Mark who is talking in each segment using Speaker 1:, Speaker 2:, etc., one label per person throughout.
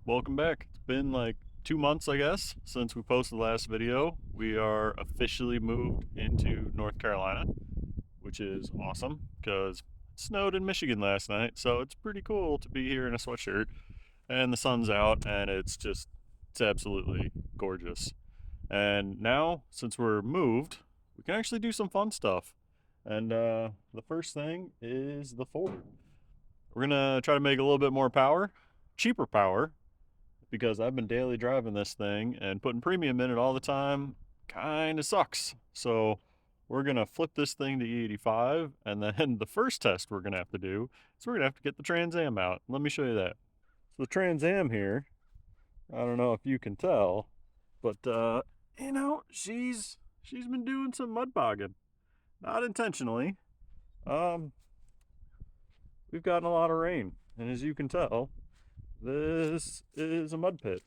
Speaker 1: Welcome back. It's been like 2 months, I guess, since we posted the last video. We are officially moved into North Carolina, which is awesome because it snowed in Michigan last night, so it's pretty cool to be here in a sweatshirt and the sun's out and it's absolutely gorgeous. And now, since we're moved, we can actually do some fun stuff. And the first thing is the Ford. We're gonna try to make a little bit more power, cheaper power, because I've been daily driving this thing and putting premium in it all the time kind of sucks. So we're going to flip this thing to E85, and then the first test we're going to have to do is we're going to have to get the Trans Am out. Let me show you that. So the Trans Am here, I don't know if you can tell, but she's been doing some mud bogging. Not intentionally. Um we've gotten a lot of rain, and as you can tell, this is a mud pit.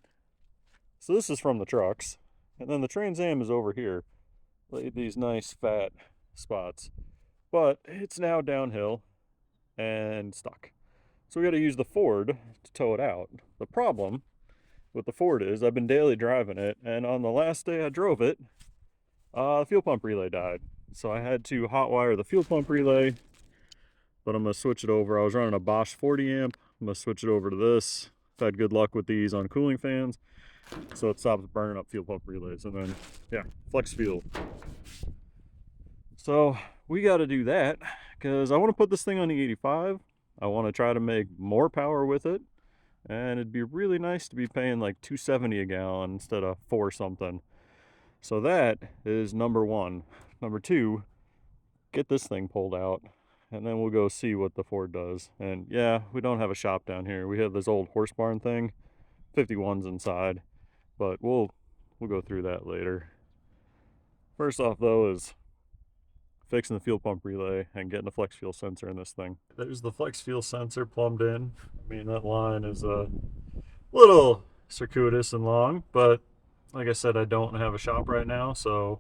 Speaker 1: So this is from the trucks. And then the Trans Am is over here. Laid these nice fat spots. But it's now downhill and stuck. So we got to use the Ford to tow it out. The problem with the Ford is I've been daily driving it, and on the last day I drove it, the fuel pump relay died. So I had to hotwire the fuel pump relay, but I'm going to switch it over. I was running a Bosch 40 amp. I'm going to switch it over to this. I've had good luck with these on cooling fans, so it stops burning up fuel pump relays. And then, yeah, flex fuel. So we got to do that because I want to put this thing on the 85. I want to try to make more power with it, and it'd be really nice to be paying like $2.70 a gallon instead of 4 something. So that is number one. Number two, get this thing pulled out, and then we'll go see what the Ford does. And yeah, we don't have a shop down here. We have this old horse barn thing, 51's inside, but we'll go through that later. First off though is fixing the fuel pump relay and getting a flex fuel sensor in this thing. There's the flex fuel sensor plumbed in. I mean, that line is a little circuitous and long, but like I said, I don't have a shop right now, so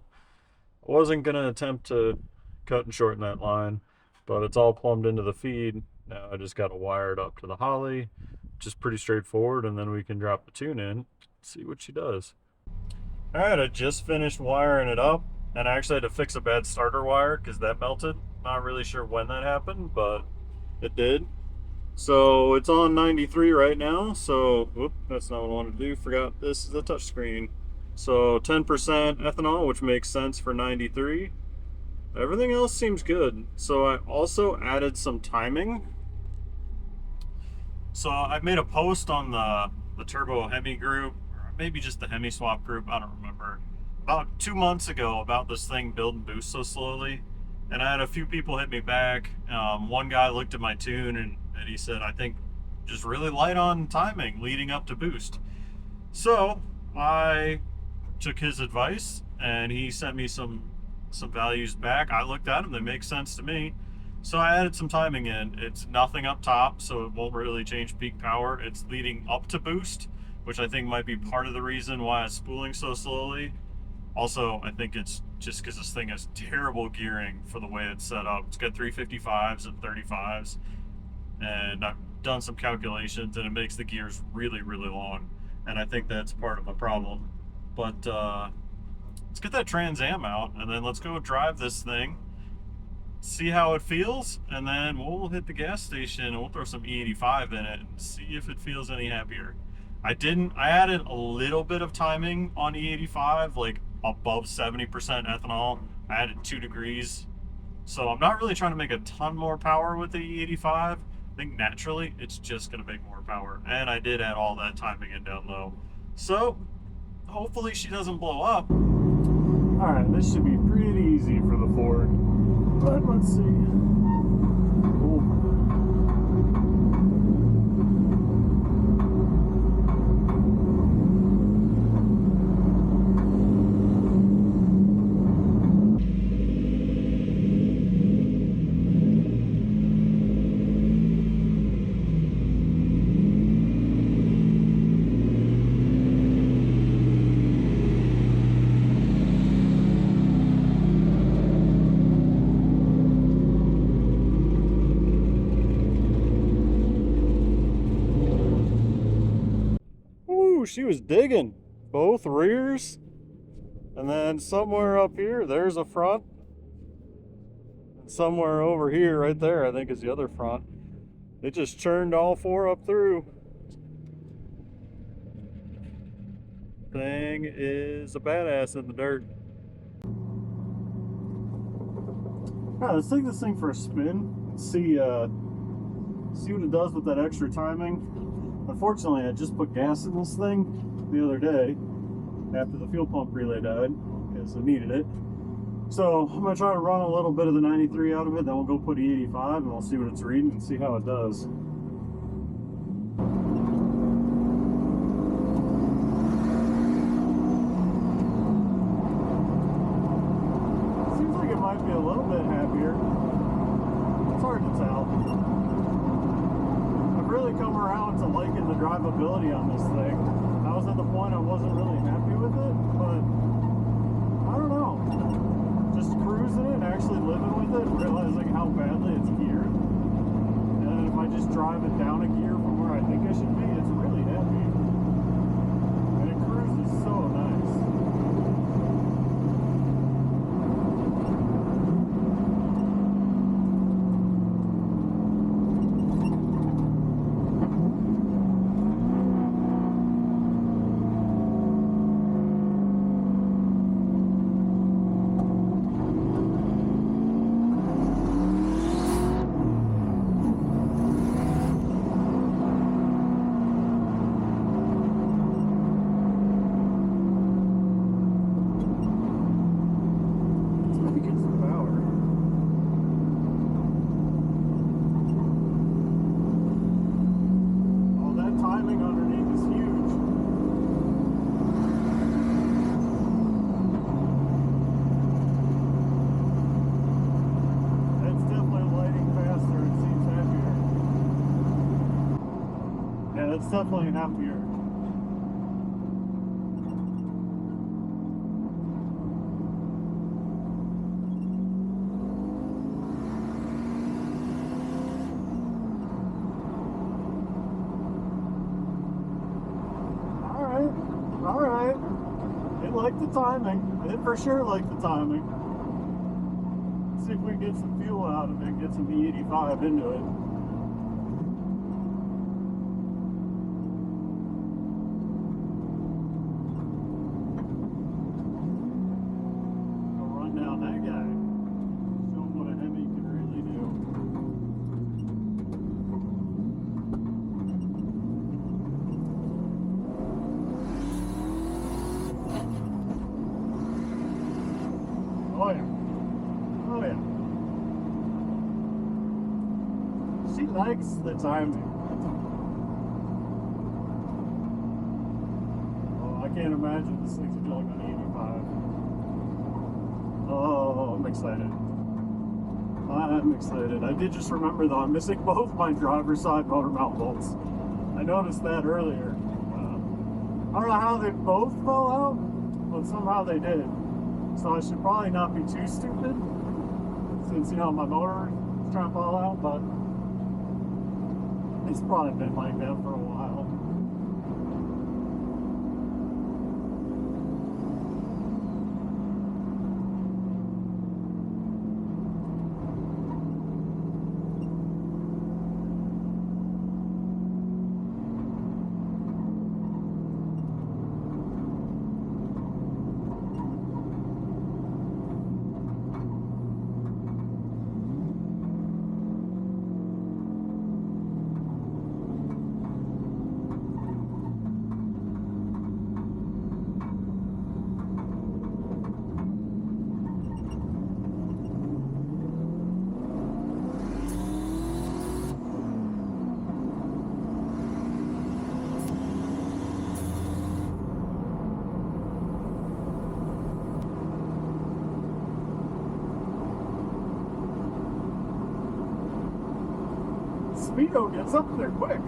Speaker 1: I wasn't gonna attempt to cut and shorten that line, but it's all plumbed into the feed. Now I just got to wire it up to the Holly, which is pretty straightforward, and then we can drop the tune in, see what she does. All right, I just finished wiring it up, and I actually had to fix a bad starter wire because that melted. Not really sure when that happened, but it did. So it's on 93 right now, so whoop, that's not what I wanted to do. Forgot this is a touchscreen. So 10% ethanol, which makes sense for 93. Everything else seems good. So I also added some timing. So I made a post on the Turbo Hemi group, or maybe just the Hemi Swap group, I don't remember, about 2 months ago about this thing build and boost so slowly. And I had a few people hit me back. One guy looked at my tune and he said, I think just really light on timing leading up to boost. So I took his advice and he sent me some values back. I looked at them, they make sense to me. So I added some timing in. It's nothing up top, so it won't really change peak power. It's leading up to boost, which I think might be part of the reason why it's spooling so slowly. Also, I think it's just because this thing has terrible gearing for the way it's set up. It's got 355s and 35s, and I've done some calculations, and it makes the gears really, really long. And I think that's part of my problem. But let's get that Trans Am out, and then let's go drive this thing, see how it feels, and then we'll hit the gas station and we'll throw some E85 in it and see if it feels any happier. I added a little bit of timing on E85, like above 70% ethanol. I added 2 degrees. So I'm not really trying to make a ton more power with the E85. I think naturally it's just going to make more power. And I did add all that timing in down low. So hopefully she doesn't blow up. All right, this should be pretty easy for the Ford. But let's see. Ooh. she was digging both rears. And then somewhere up here, there's a front. And somewhere over here, right there, I think is the other front. It just churned all four up through. Thing is a badass in the dirt. Yeah, let's take this thing for a spin and see what it does with that extra timing. Unfortunately, I just put gas in this thing the other day after the fuel pump relay died because I needed it. So I'm gonna try to run a little bit of the 93 out of it, then we'll go put E85 and we'll see what it's reading and see how it does. Seems like it might be a little bit happier. It's hard to tell. I've really come around to liking the drivability on this thing. I was at the point I wasn't really happy with it, but I don't know. Just cruising it and actually living with it and realizing how badly it's geared. And then if I just drive it down a gear from where I think I should be, it's really happy. And it cruises so nice. It's definitely happier. All right. It liked the timing. It for sure liked the timing. Let's see if we can get some fuel out of it, get some E85 into it. Oh yeah. She likes the timing. Oh, I can't imagine this thing's feeling on 85. Oh, I'm excited. I'm excited. I did just remember though, I'm missing both my driver's side motor mount bolts. I noticed that earlier. I don't know how they both fell out, but somehow they did. So I should probably not be too stupid, since, you know, my motor is trying to fall out, but it's probably been like that for a while. Speedo gets up there quick.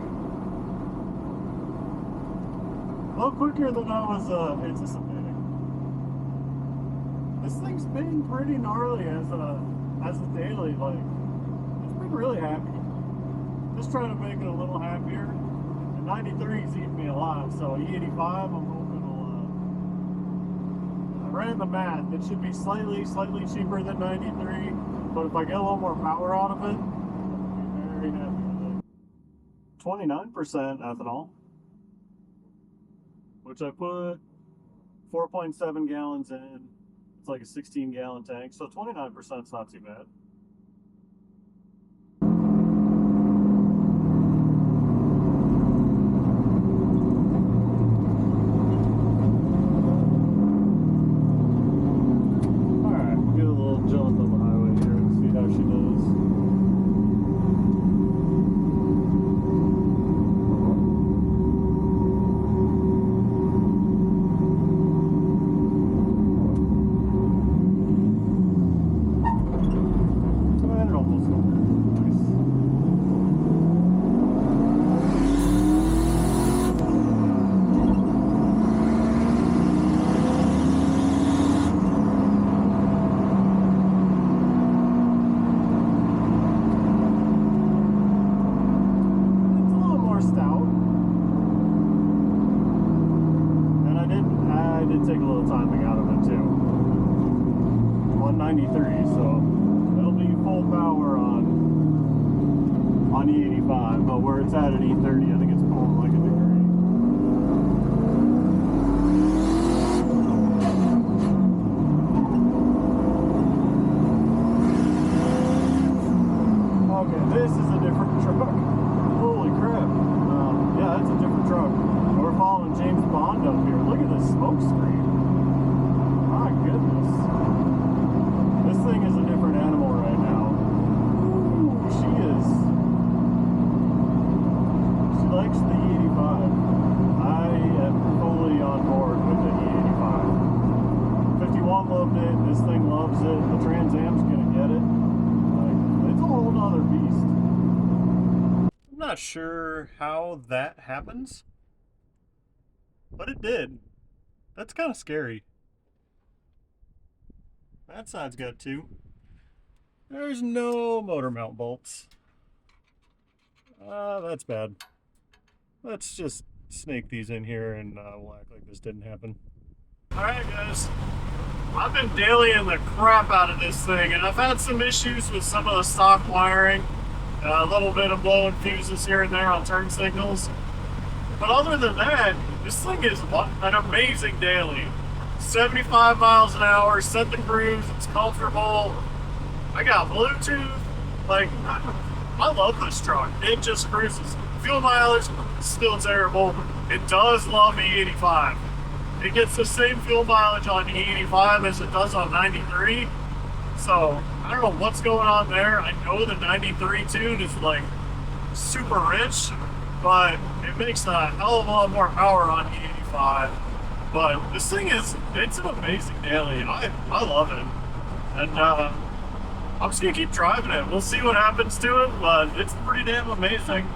Speaker 1: A lot quicker than I was anticipating. This thing's been pretty gnarly as a daily. Like, it's been really happy. Just trying to make it a little happier. And 93 is eating me alive, so E85, I'm hoping will, I ran the math, it should be slightly cheaper than 93, but if I get a little more power out of it, I'll be very happy with it. 29% ethanol, which I put 4.7 gallons in. It's like a 16-gallon tank, so 29% is not too bad. Alright, we'll get a little jaunt on the highway here and see how she does. Take a little timing out of it too. 193, so it'll be full power on E85, but where it's at E30, I think it's pulling like a degree. Okay, this is a different truck. Holy crap. Yeah, it's a different truck. We're following James Bond up here. Look at this smoke screen. My goodness. This thing is a different animal right now. Ooh, she is. She likes the E85. I am fully on board with the E85. 51 loved it. This thing loves it. The Trans Am's gonna get it. Like, it's a whole nother beast. I'm not sure how that happens, but it did. That's kind of scary. That side's got two. There's no motor mount bolts. That's bad. Let's just snake these in here and we'll act like this didn't happen. Alright guys, I've been dailying the crap out of this thing, and I've had some issues with some of the stock wiring. A little bit of blowing fuses here and there on turn signals. But other than that, this thing is an amazing daily. 75 miles an hour, set the cruise, it's comfortable. I got Bluetooth. Like, I love this truck. It just cruises. Fuel mileage, still terrible. It does love E85. It gets the same fuel mileage on E85 as it does on 93. So, I don't know what's going on there. I know the 93 tune is like super rich, but it makes a hell of a lot more power on E85. But this thing is, it's an amazing daily. I love it. And I'm just gonna keep driving it. We'll see what happens to it, but it's pretty damn amazing.